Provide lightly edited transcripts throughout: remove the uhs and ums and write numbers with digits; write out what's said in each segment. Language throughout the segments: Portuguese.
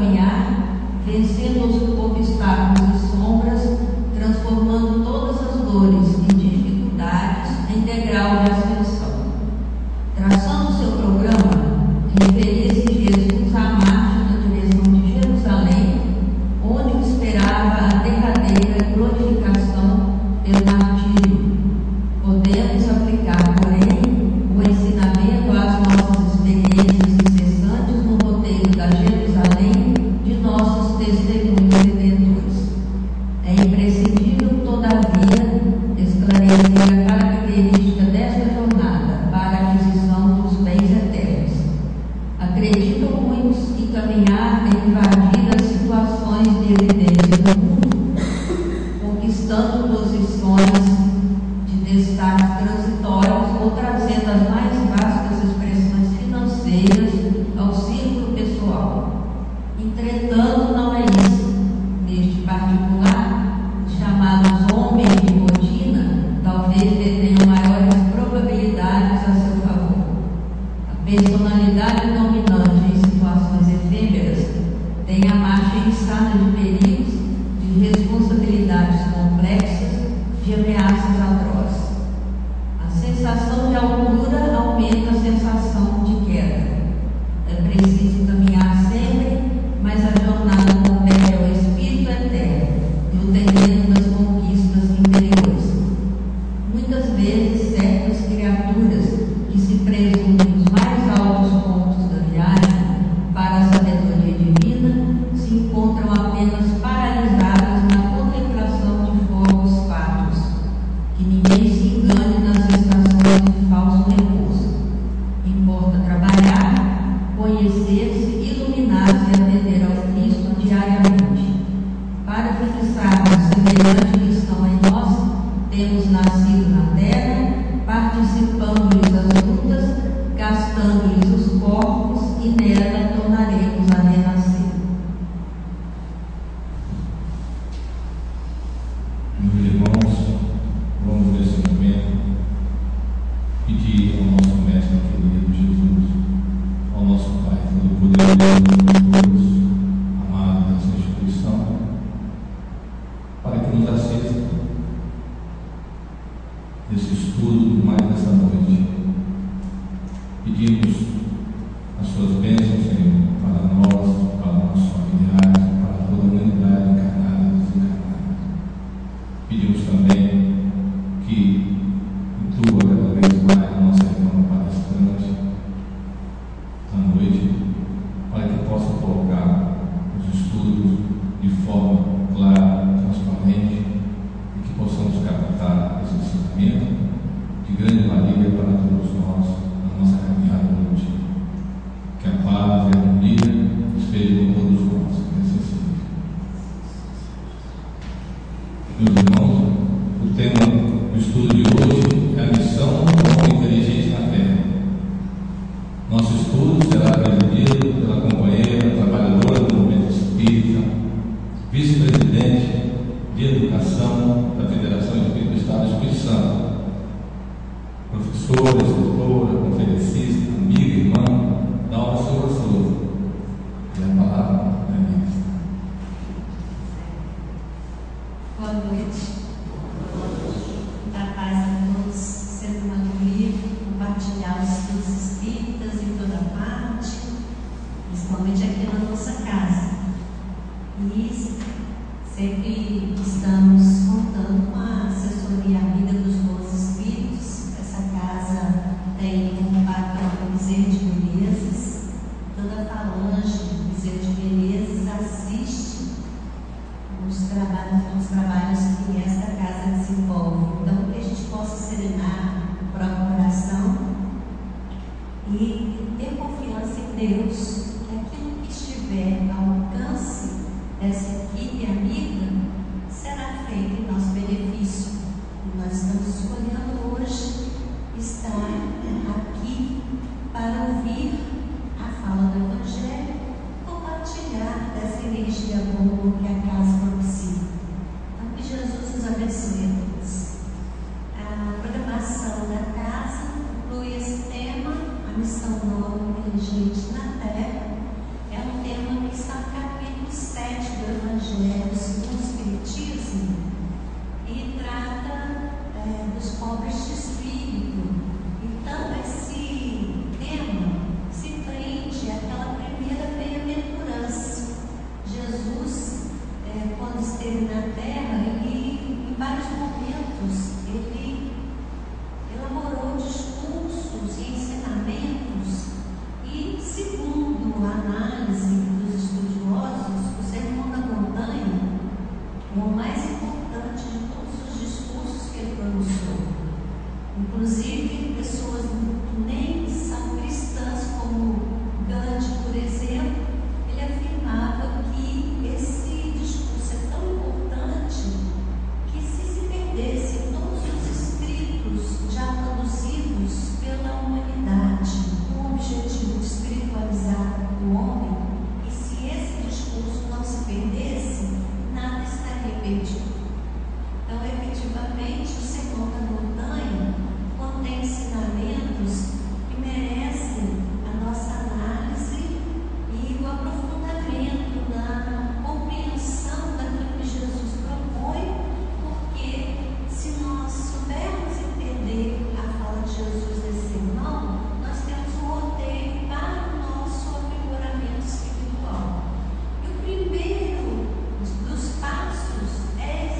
caminhar, vencendo os obstáculos e sombras, transformando todas as dores e dificuldades em degrau de ascensão. Traçando seu programa, referia-se Jesus à marcha na direção de Jerusalém, onde o esperava a derradeira glorificação pelo martírio. Podemos aplicar, porém, o ensinamento às nossas experiências incessantes no roteiro da Jerusalém de nossos testemunhos redentores. É imprescindível, todavia, esclarecer a característica desta jornada para a aquisição dos bens eternos. Acreditam muitos que caminhar é invadir as situações de evidência do mundo, conquistando posições de destaque transitórios ou trazendo as mais vastas expressões financeiras ao círculo pessoal. Entretanto, não é isso. Neste particular, os chamados homens de rotina talvez detenham maiores probabilidades a seu favor. A personalidade dominante em situações efêmeras tem a marcha insana de perigos, de responsabilidades complexas, de ameaças atrozes. A sensação de altura aumenta a sensação de queda. É preciso caminhar sempre, mas a jornada compete ao espírito eterno e o terreno das conquistas interiores. Muitas vezes, certas criaturas que se presumem os mais altos pontos da viagem para a sabedoria divina se encontram apenas paralisadas na contemplação de fogos fatos. Que ninguém se engane nas estações de falso repouso. Importa trabalhar, conhecer-se, iluminar-se e atender ao Cristo diariamente. Para fixarmos semelhante lição em nós, temos nascido na terra, participando-lhes das lutas, gastando-lhes os corpos e nela tornaremos a renascer. Meus irmãos, vamos nesse momento pedir ao nosso Mestre querido Jesus, ao nosso Pai Todo-Poderoso, Deus, amado dessa instituição, para que nos assista nesse estudo mais dessa noite. Pedimos as suas bênçãos, Senhor, para nós, para nossos familiares, para toda a humanidade encarnada e desencarnada. Pedimos também que intua cada vez mais a nossa irmã palestrante à noite, para que possa colocar os estudos de forma clara, transparente, e que possamos captar esse ensinamento de grande valia para todos nós na nossa caminhada no dia. Que a paz e a harmonia estejam com todos nós, que assim seja. Meus irmãos, o tema do estudo de hoje é a missão do homem inteligente na Terra. Nosso estudo será presidido pela companheira trabalhadora do movimento espírita, vice-presidente de Educação da Federação Espírita do Estado do Espírito Santo, professora, escritora, conferencista, amiga, irmã, Dalva Silva Souza. E a palavra é minha. Boa noite. Da paz a todos, sempre uma alegria compartilhar os estudos espíritas em toda parte, principalmente aqui na nossa casa. E sempre estamos contando com a assessoria amiga dos bons espíritos. Essa casa tem como papel Bezerra de Menezes, toda a falange Bezerra de Menezes assiste os trabalhos que esta casa desenvolve. Então, que a gente possa serenar o próprio coração e ter confiança em Deus, que aquilo que estiver ao alcance dessa equipe amiga será feito em nosso benefício. E nós estamos escolhendo hoje estar aqui para ouvir a fala do Evangelho, compartilhar dessa energia boa que a casa propicia. Então, que Jesus nos abençoe a todos. A programação da casa inclui esse tema, a missão do homem inteligente na Terra. É um tema que está caminhando perdido. Então, efetivamente, o Sermão da Montanha contém ensinamentos que merecem a nossa análise e o aprofundamento na compreensão daquilo que Jesus propõe, porque se nós soubermos entender a fala de Jesus nesse sermão, nós temos um roteiro para o nosso aprimoramento espiritual. E o primeiro dos passos é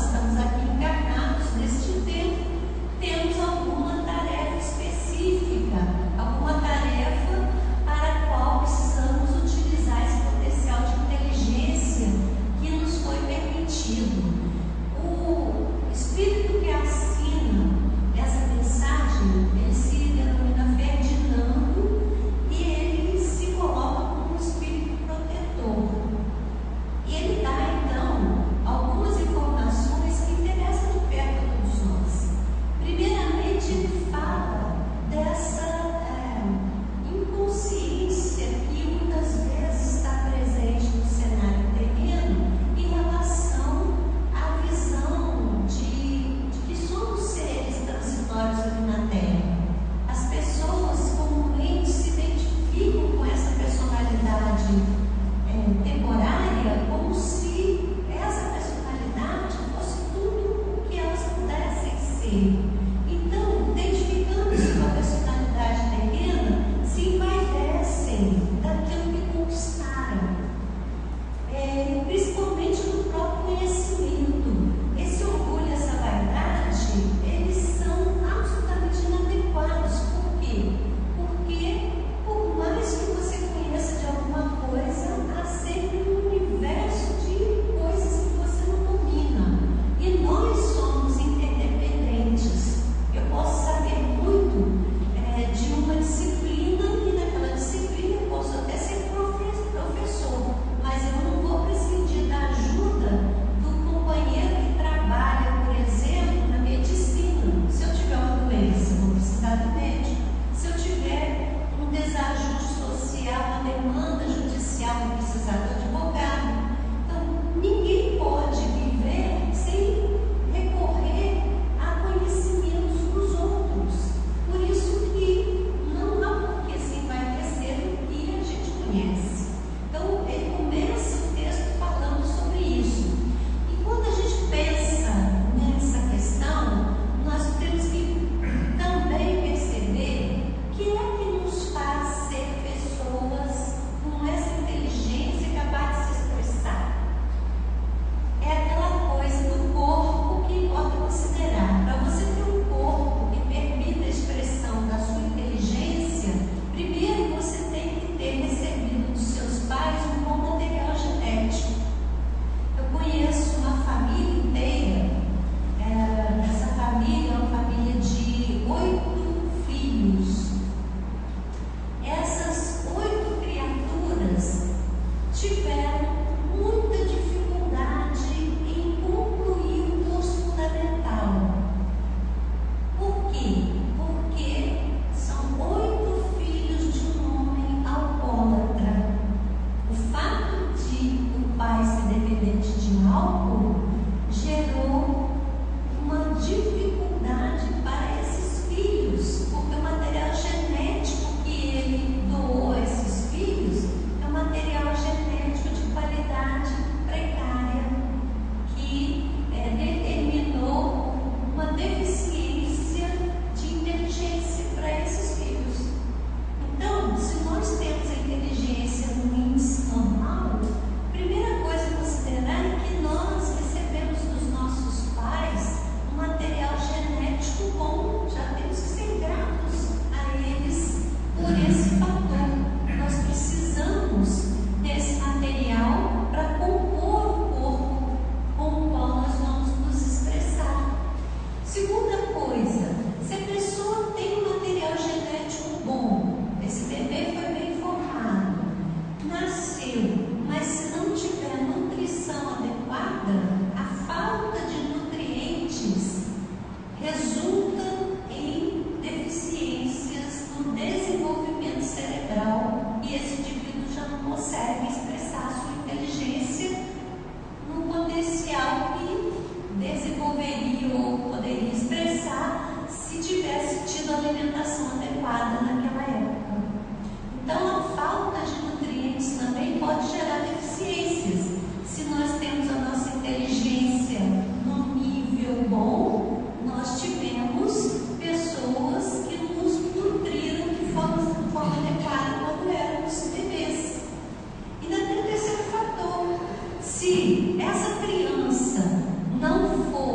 estamos aqui encarnados neste tempo, temos alguma tarefa específica, alguma tarefa para a qual precisamos utilizar esse potencial de inteligência que nos foi permitido. O espírito que assina essa mensagem, ele se denomina Ferdinando e ele se coloca como um espírito protetor. E ele dá, então, algumas informações que interessam de perto a todos nós. Primeiramente, ele fala dessa inconsciência que muitas vezes está presente no cenário terreno em relação à visão de que somos seres transitórios aqui na Terra. As pessoas comumente se identificam com essa personalidade temporária como se essa personalidade fosse tudo o que elas pudessem ser. Então, identificando-se com a personalidade terrena, se envaidecem daquilo que conquistaram, principalmente do próprio conhecimento. Esse orgulho, essa vaidade, eles são absolutamente inadequados. Por quê? Porque, por mais que você conheça de alguma coisa, há sempre um universo de coisas que você não domina. E nós somos interdependentes. Eu posso saber muito de uma disciplina e naquela disciplina eu posso até ser professor, mas eu não vou prescindir da ajuda do companheiro que trabalha, por exemplo, na medicina. Se eu tiver uma doença, eu vou precisar do médico. Se eu tiver um desajuste social, uma demanda judicial, eu vou precisar do advogado. Então, ninguém pode viver sem recorrer a conhecimentos dos outros. Por isso que não há por que se envaidecer do que a gente conhece. Então, ele começa o texto falando sobre isso. E quando a gente pensa nessa questão, nós temos que também perceber que é que nos faz ser pessoas com essa inteligência capaz de se expressar. É aquela coisa do corpo que importa considerar. Para você ter um corpo que permita a expressão da sua inteligência, primeiro você tem que ter recebido dos seus pais um bom material genético. Eu conheço uma família inteira, essa família é uma família de 8 filhos. Essas 8 criaturas tiveram muita dificuldade em concluir o curso fundamental. Por quê? Porque são 8 filhos de um homem alcoólatra. O fato de o pai ser dependente de álcool gerou uma dificuldade para esses filhos, porque o material genético que ele doou a esses filhos é um material genético de qualidade precária que determinou uma deficiência de inteligência para esses filhos. Então, se nós temos a inteligência no índice normal, a primeira coisa a considerar é que nós recebemos dos nossos pais um material genético bom. Já temos que ser gratos a eles por esse fator. Nós precisamos desse material para compor o corpo com o qual nós vamos nos expressar. Segunda coisa, se a pessoa tem um material genético bom, esse bebê foi bem formado, nasceu, mas se não tiver nutrição adequada, a falta de nutrientes resulta em deficiências no desenvolvimento cerebral e esse indivíduo já não consegue expressar a sua inteligência no potencial que desenvolveria ou poderia expressar se tivesse tido a alimentação adequada naquela época. Então, a falta de nutrientes também pode gerar deficiências. Se nós temos a nossa inteligência no nível bom, nós tivemos pessoas que nos nutriram de forma adequada quando éramos bebês. E ainda tem o terceiro fator. Se essa criança não for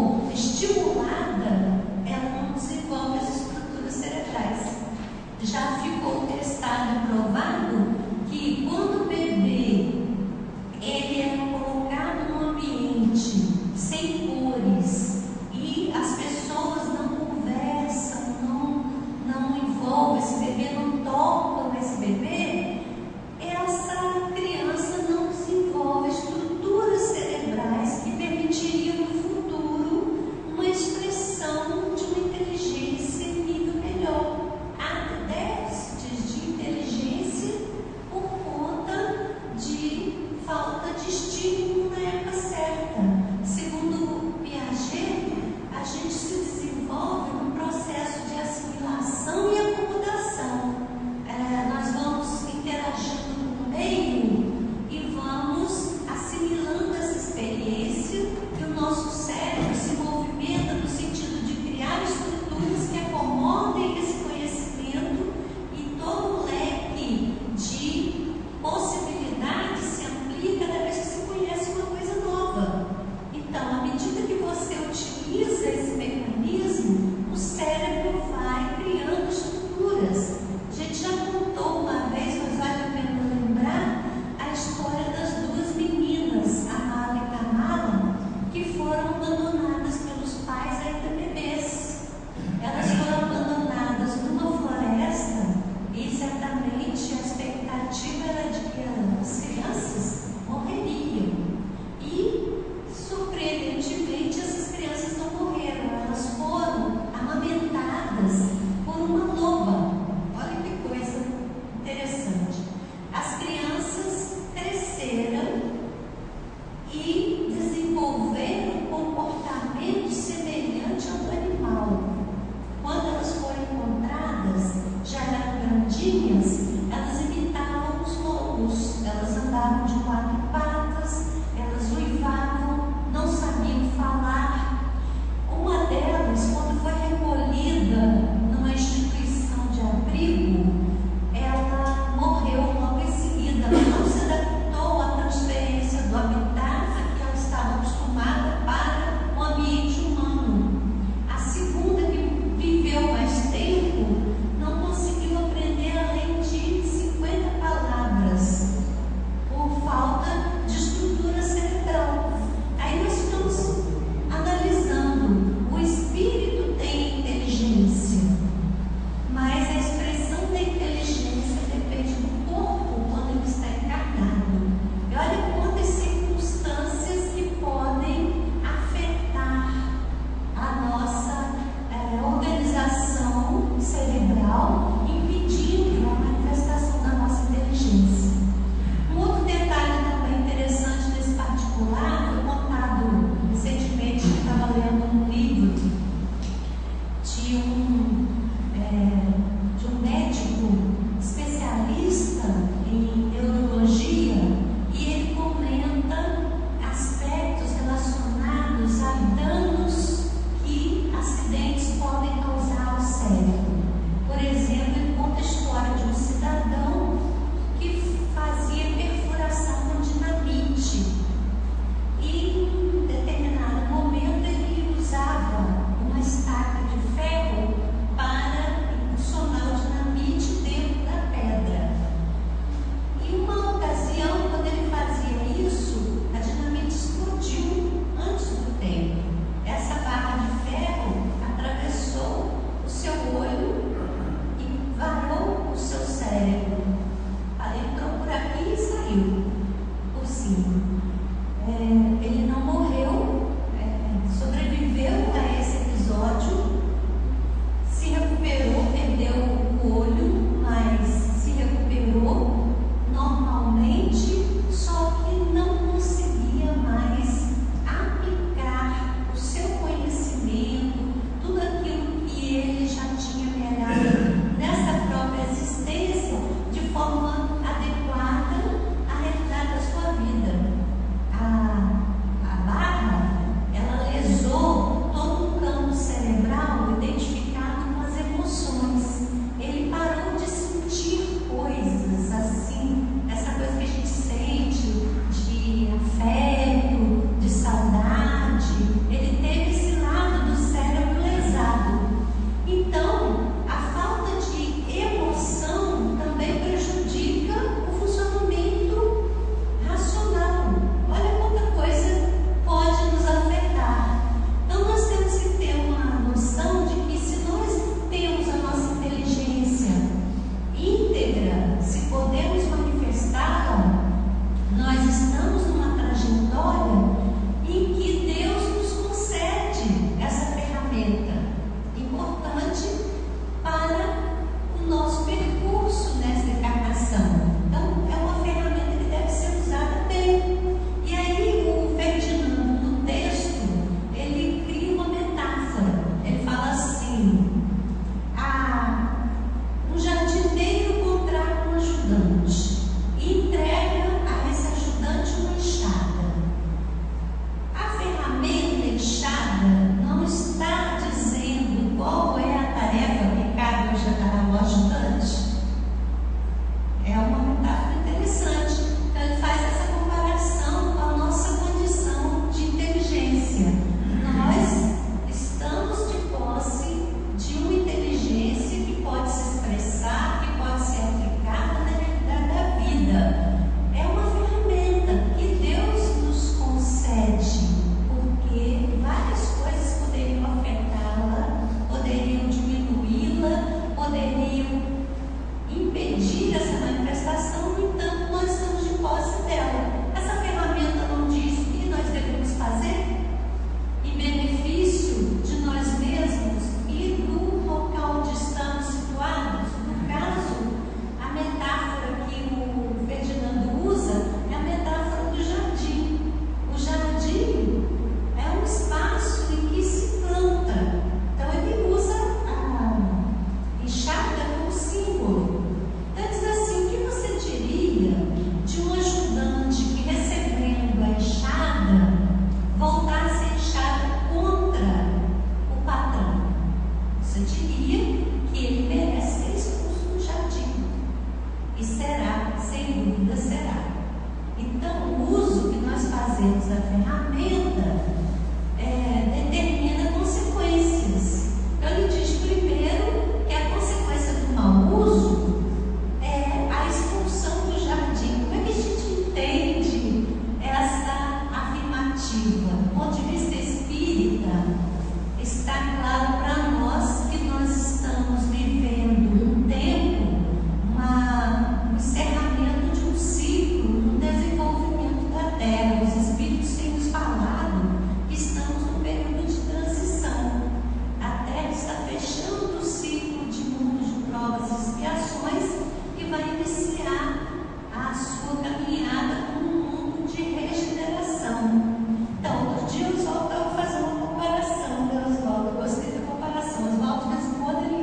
está claro para nós que nós estamos vivendo um tempo, um encerramento de um ciclo, um desenvolvimento da Terra. Os Espíritos têm nos falado que estamos num período de transição. A Terra está fechando o ciclo de mundo de provas e expiações e vai iniciar a sua caminhada com um mundo de regeneração. Então, outro dia o Oswaldo estava fazendo uma comparação, né, Oswaldo? Eu gostei da comparação. Oswaldo, de vez em quando, ele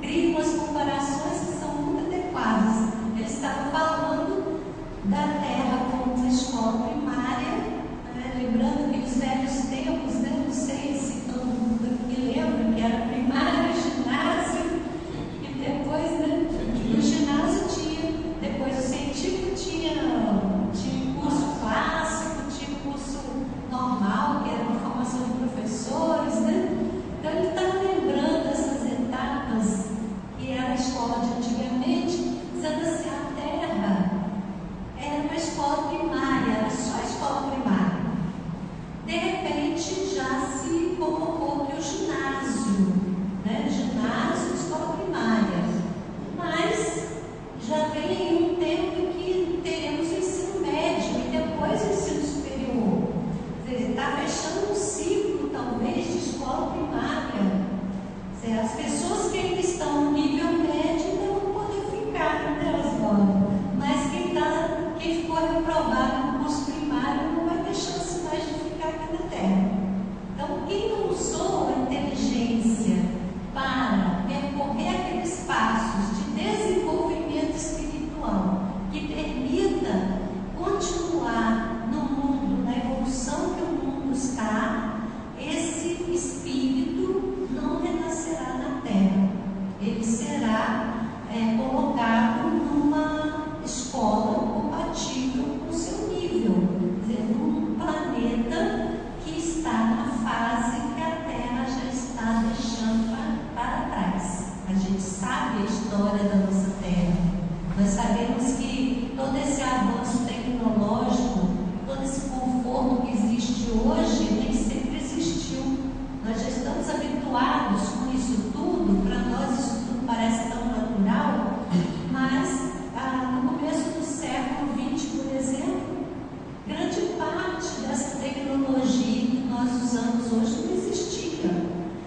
cria umas comparações que são muito adequadas. Ele estava falando da Terra como uma escola primária, né? Lembrando que os velhos tempos, né? Não sei se todo mundo aqui lembra, que era primário, ginásio, e depois, né, no ginásio tinha, depois o científico tinha curso clássico, tinha curso normal, que era uma formação de professores, né? Então ele estava lembrando essas etapas que era a escola de antigamente, dizendo assim, a Terra era uma escola primária, era só a escola primária. De repente já se colocou que o ginásio, né? Ginásio, escola primária. Mas já vem aí um tempo em que teremos o ensino médio e depois o ensino superior. Quer dizer, está fechando um ciclo, talvez, de escola primária. Quer dizer, as pessoas que ainda estão no nível médio ainda vão poder ficar, né, Oswaldo? Mas quem ficou reprovado no curso primário não vai ter chance mais de ficar aqui na Terra. Então, quem não usou a inteligência para percorrer aqueles passos de desenvolvimento espiritual que permita continuar no mundo, na evolução que o mundo está, esse espírito não renascerá na Terra. Ele será colocado numa escola compatível com o seu nível, quer dizer, num planeta que está na fase que a Terra já está deixando para trás. A gente sabe a história da nossa Terra. Nós sabemos que todo esse avanço tecnológico, todo esse conforto que existe hoje, nem sempre existiu. Nós já estamos habituados com isso tudo, para nós isso tudo parece tão natural, mas no começo do século XX, por exemplo, grande parte dessa tecnologia que nós usamos hoje não existia.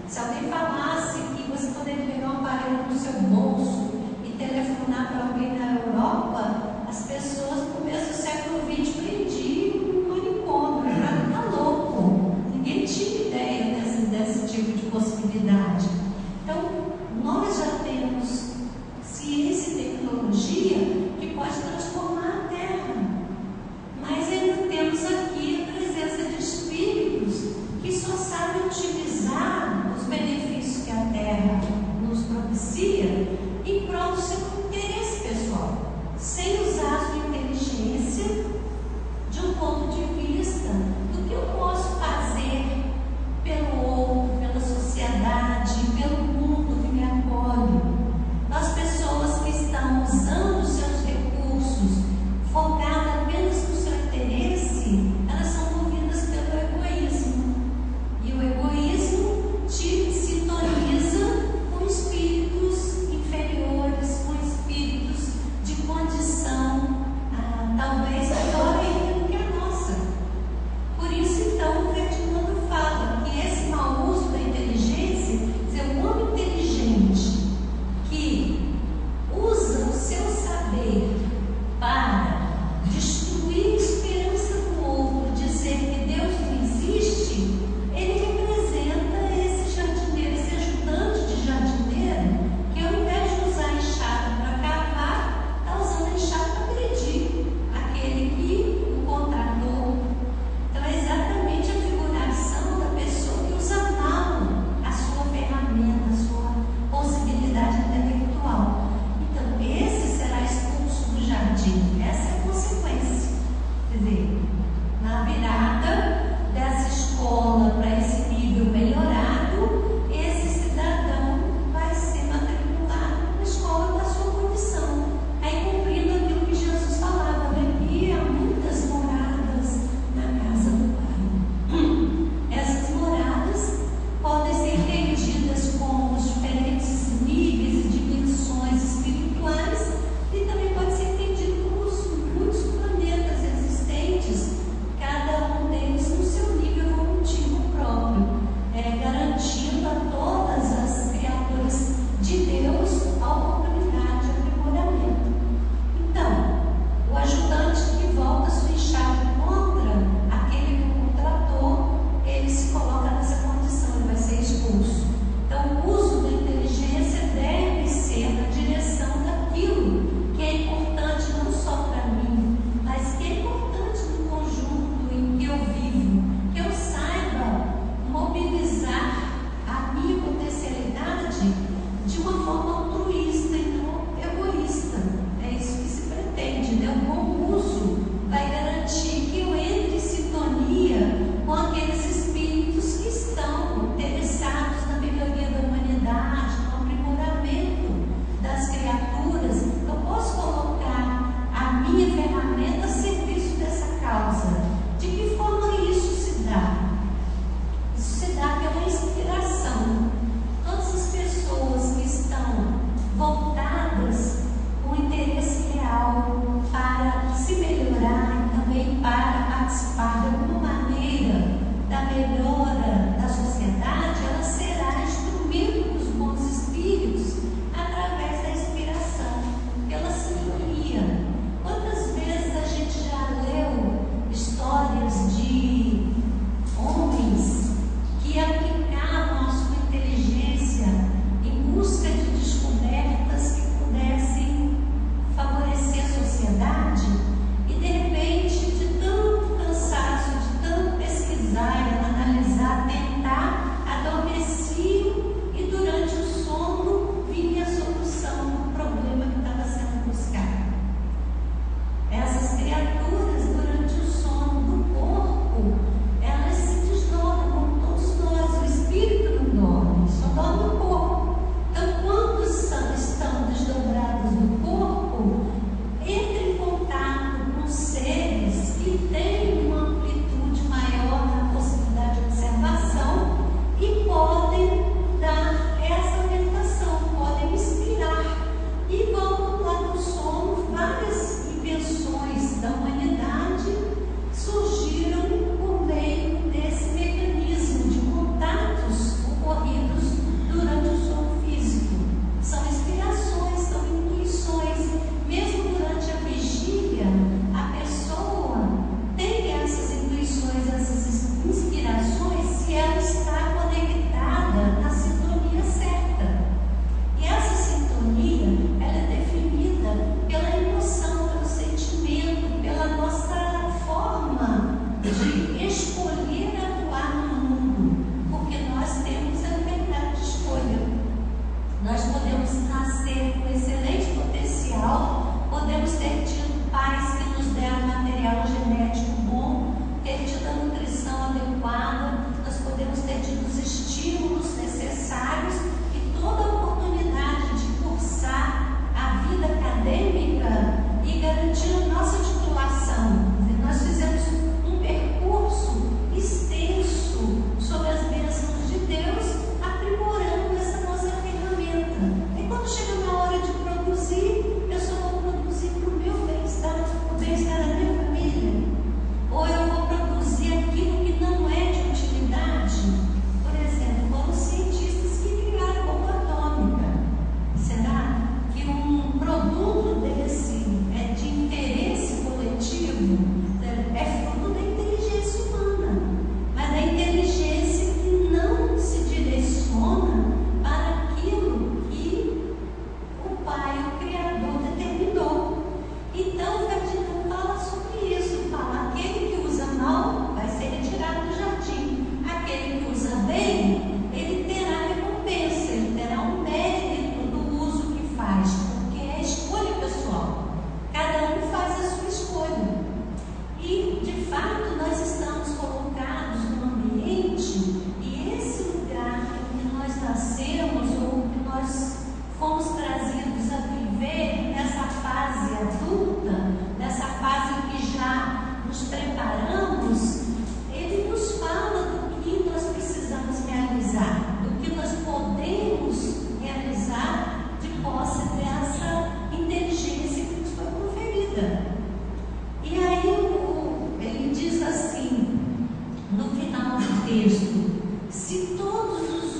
Se alguém falasse que você poderia pegar um aparelho no seu bolso e telefonar para alguém na Europa, as pessoas no começo do século XX prendiam um manicômio, para ficar louco. Ninguém tinha ideia desse tipo de possibilidade. Então, nós já temos ciência e tecnologia que pode transformar a Terra. Mas ainda temos aqui a presença de espíritos que só sabem utilizar os benefícios que a Terra nos propicia em prol do seu interesse pessoal, sem usar a sua inteligência de um ponto de vista do que eu posso fazer pelo outro, pela sociedade, pelo mundo que me acolhe. As pessoas que estão usando os seus recursos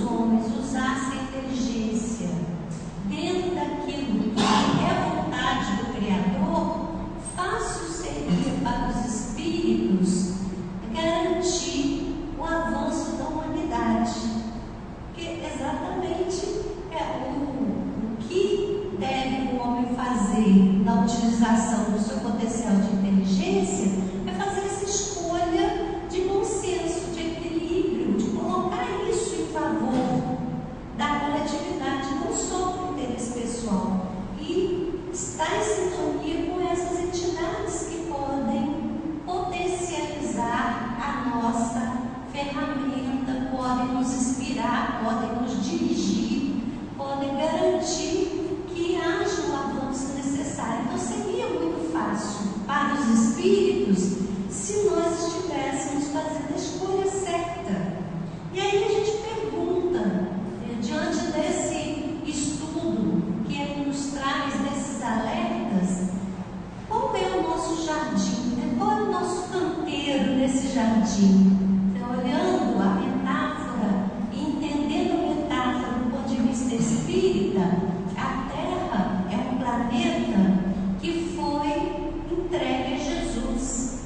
os homens usassem a inteligência dentro daquilo que é vontade do Criador, fácil seria para os espíritos garantir o avanço da humanidade. Porque exatamente o que deve o homem fazer na utilização do seu potencial de inteligência é fazer essa escolha de bom senso, de equilíbrio, de colocar isso em favor da coletividade, não só do interesse pessoal, e estar em sintonia com essas entidades que podem potencializar a nossa ferramenta, podem nos inspirar, podem nos dirigir, podem garantir que haja o avanço necessário. Então seria muito fácil para os espíritos se nós estivéssemos fazendo a escolha certa. E aí a gente pergunta, diante desse estudo que ele nos traz, desses alertas, qual é o nosso jardim, né? Qual é o nosso canteiro nesse jardim? Então, olhando a metáfora e entendendo a metáfora do ponto de vista espírita, a Terra é um planeta que foi entregue a Jesus.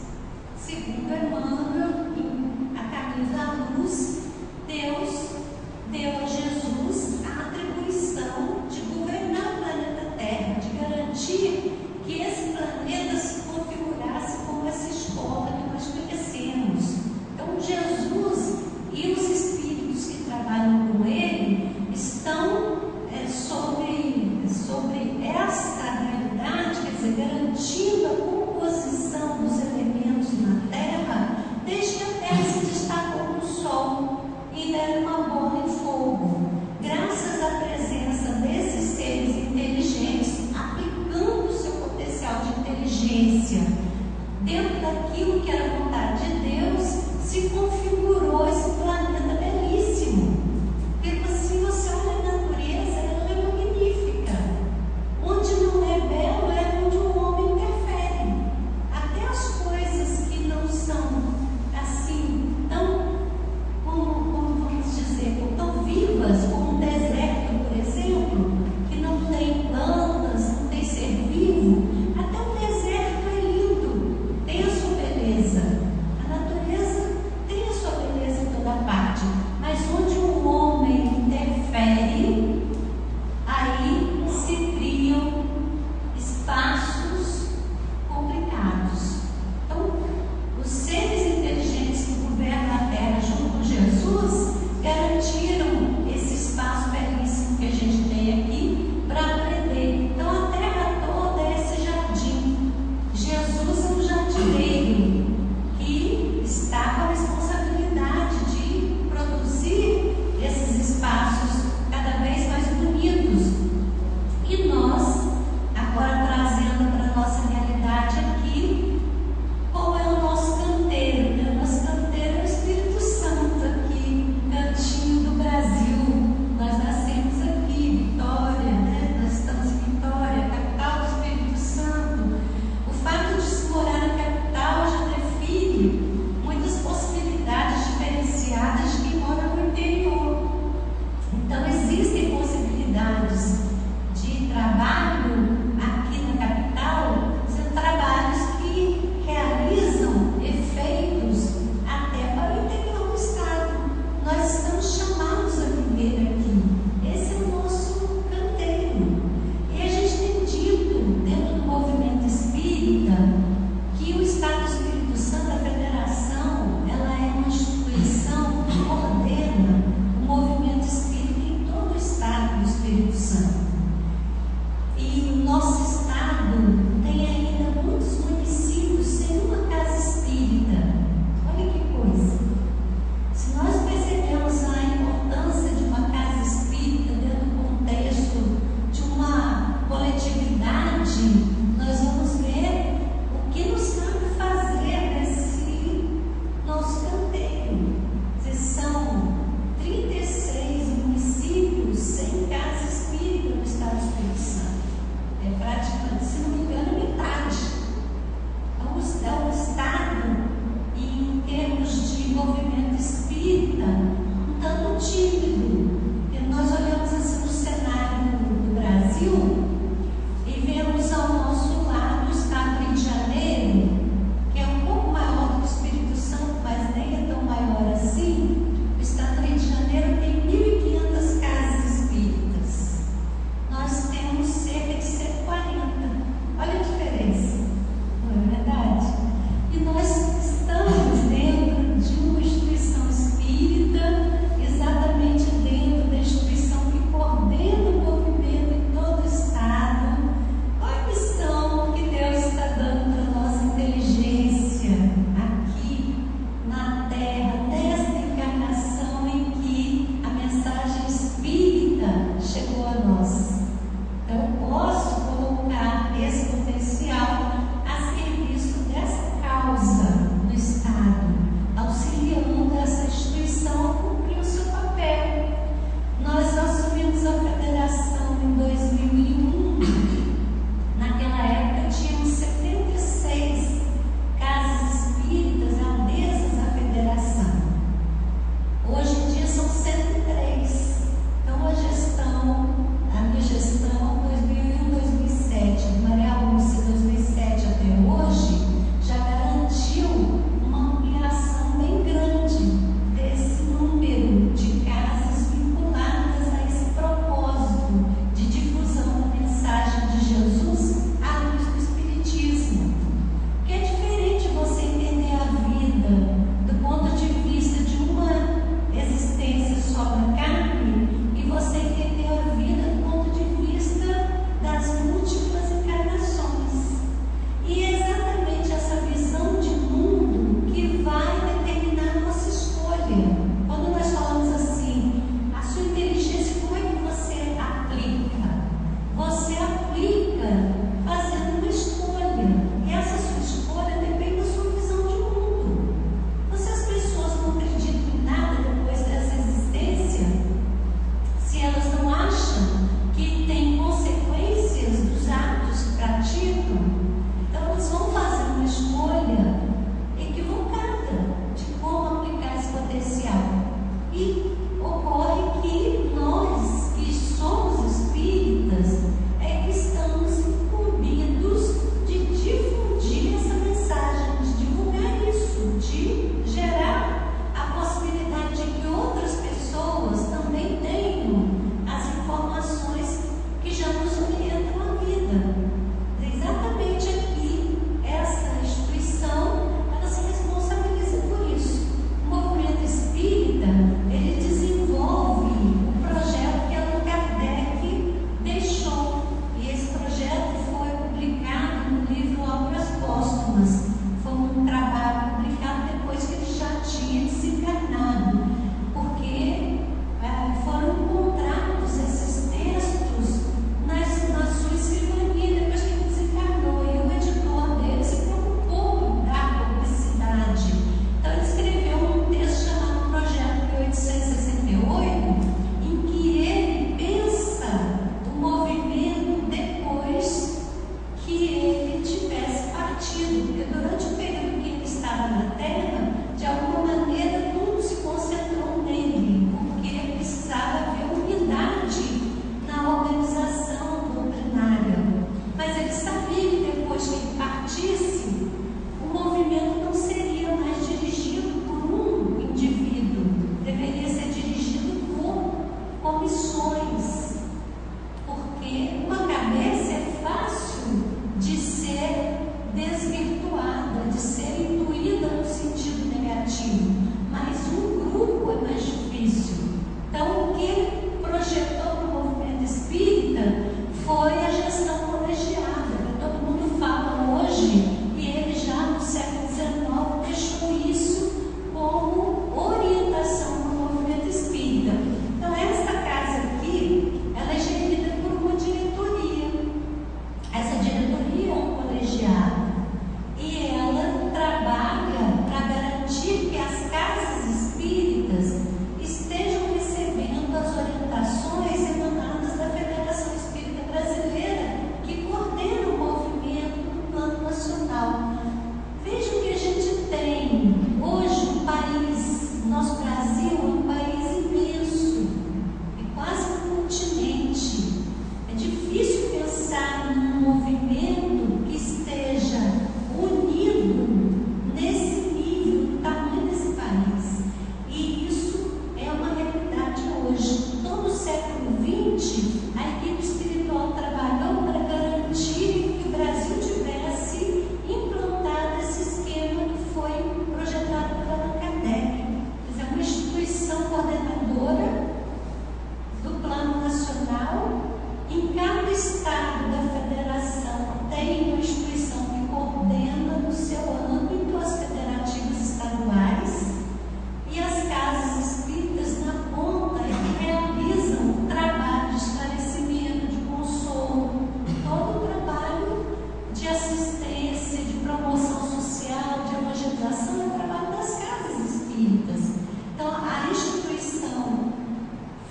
Segundo Emmanuel, em A Caminho da Luz, Deus deu a Jesus a atribuição de governar o planeta Terra, de garantir que esse planeta se configurasse como essa escola que nós conhecemos. Então, Jesus e os espíritos que trabalham com ele estão sobre 2020, a equipe espiritual trabalhou para garantir que o Brasil tivesse implantado esse esquema que foi projetado pela Allan Kardec. É uma instituição coordenadora do Plano Nacional. Em cada estado da federação tem uma instituição que coordena no seu âmbito as federativas estaduais, e as casas espíritas na ponta é que realizam o trabalho de esclarecimento, de consolo, todo o trabalho de assistência, de promoção social, de evangelização, é o trabalho das casas espíritas. Então, a instituição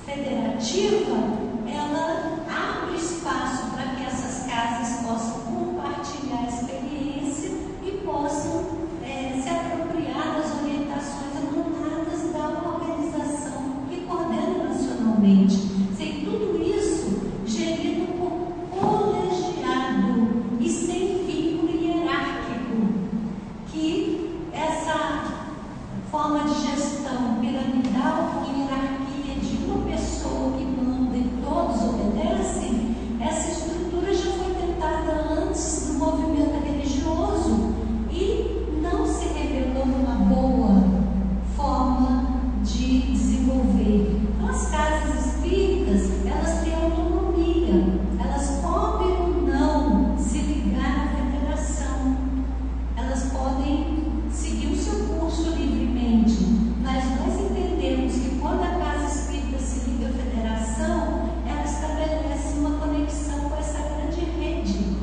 federativa, ela abre espaço para que essas casas possam compartilhar a experiência e possam se apropriar das orientações emanadas da organização que coordena nacionalmente. Sem tudo isso gerido por colegiado e sem vínculo hierárquico, que essa forma de gestão piramidal com hierarquia de uma pessoa que manda e todos obedecem, essa estrutura já foi tentada antes do movimento religioso e não se revelou uma boa forma de desenvolver. Então, as casas espíritas, elas têm autonomia, elas podem ou não se ligar à federação, elas podem seguir o seu curso livremente, mas nós entendemos que quando a casa espírita se liga à federação, ela estabelece uma conexão com essa grande rede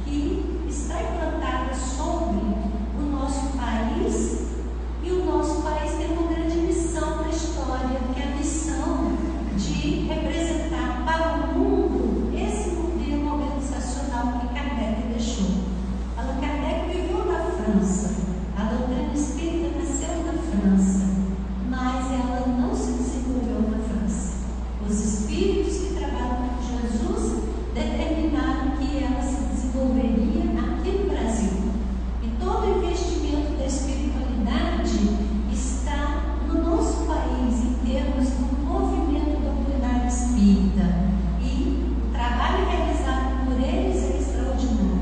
que está implantada sobre o nosso país, e o nosso país tem uma grande missão na história, que é a missão de representar para o mundo esse modelo organizacional que Kardec deixou. Allan Kardec viveu na França, a doutrina espírita nasceu na França, mas ela não se desenvolveu na França. Os espíritos que trabalham com Jesus determinaram que ela se desenvolveria aqui no Brasil. E todo o investimento da espiritualidade está no nosso país, em termos do movimento doutrinário espírita. E o trabalho realizado por eles é extraordinário.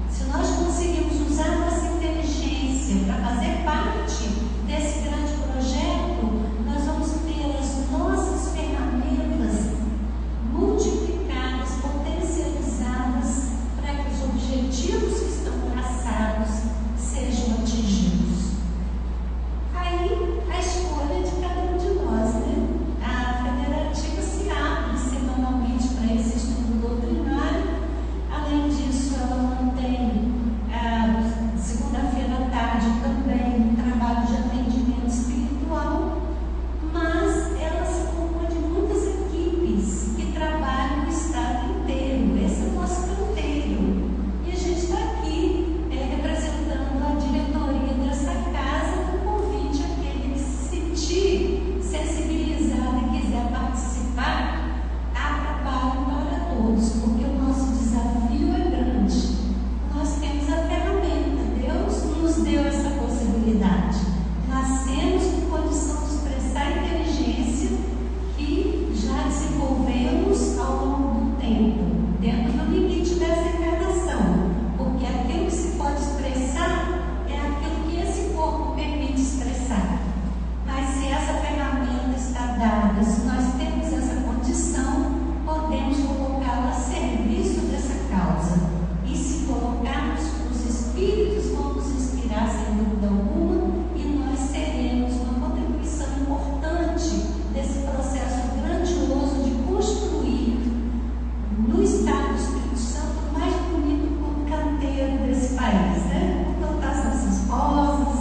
Se nós conseguimos usar nossa inteligência para fazer parte desse grande projeto, nós vamos ter as nossas ferramentas multiplicadas, potencializadas, para que os objetivos que estão traçados sejam atingidos. Aí, a escolha de cada um de nós, né? A federativa se abre semanalmente para esse estudo doutrinário. Além disso, ela mantém, segunda-feira à tarde, também um trabalho de atendimento espiritual, mas ela se compõe de muitas equipes que trabalham no estado inteiro. Esse é o nosso canteiro. E a gente está aqui representando a diretoria dessa casa, com convite àquele que se sentir sensibilizado e quiser participar, há trabalho para todos, porque o nosso desafio é grande. Nós temos a ferramenta, Deus nos deu essa possibilidade. Nascemos com condição de expressar a inteligência que já desenvolvemos ao longo do tempo, dentro do limite dessa encarnação, porque aquilo que se pode expressar é aquilo que esse corpo permite expressar. Mas se essa ferramenta está dada, se nós temos essa condição, podemos colocá-la a serviço dessa causa. E se colocarmos, os espíritos vão nos inspirar sem dúvida alguma, e nós seremos uma contribuição importante desse processo grandioso de construir no estado do Espírito Santo o mais bonito como canteiro desse país, né? Vamos plantar as nossas rosas,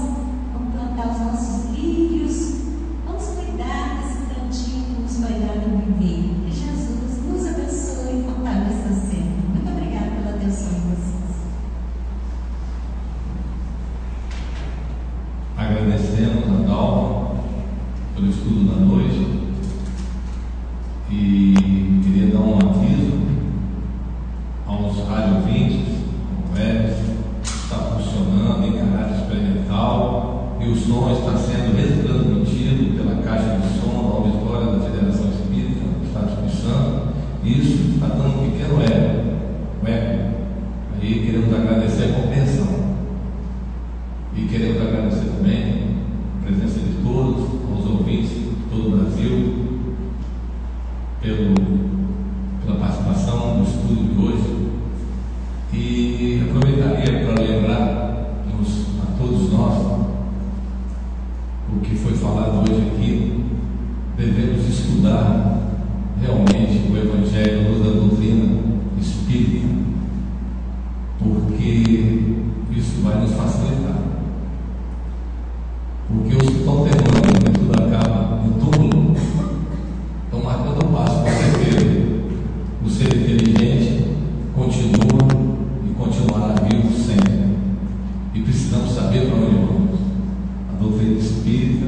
vamos plantar os nossos lírios, vamos cuidar desse cantinho, vamos cuidar do viver. Que Jesus nos abençoe e fortaleça sempre. Muito obrigada pela atenção de vocês. Agradecemos a Dalva pelo estudo da noite e queria dar um aviso aos rádio ouvintes, o web está funcionando em caráter experimental e o som está sendo retransmitido pela caixa de som da auditória da Federação Espírita do Estado do Espírito Santo, e isso está dando um pequeno eco. Aí queremos agradecer a compreensão. E queremos agradecer também a presença de todos, aos ouvintes de todo o Brasil, pela participação no estudo de hoje. E aproveitaria para lembrar a todos nós o que foi falado hoje aqui. Devemos estudar realmente o Evangelho à luz da doutrina espírita, porque isso vai nos facilitar. Porque os que estão terminando que tudo acaba no túmulo estão marcando o passo, com certeza. O ser inteligente continua e continuará vivo sempre. E precisamos saber para onde vamos. A doutrina espírita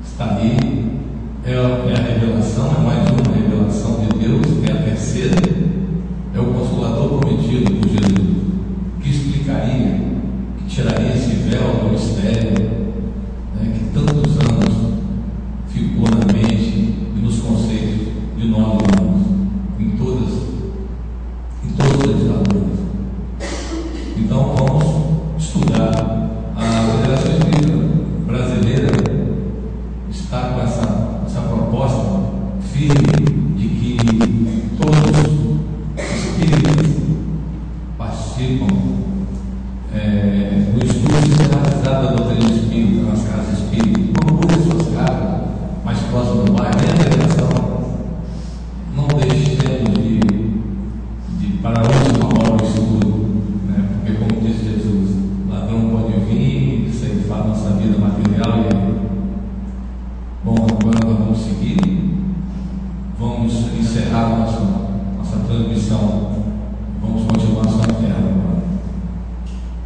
está aí, é a revelação, é mais uma revelação de Deus, é a terceira, é o Consolador prometido por Jesus, que explicaria, que tiraria esse véu do mistério, que tantos anos ficou na mente e nos conceitos de nós humanos, em todos os legisladores. Então vamos estudar. A Federação Espírita Brasileira está com essa proposta firme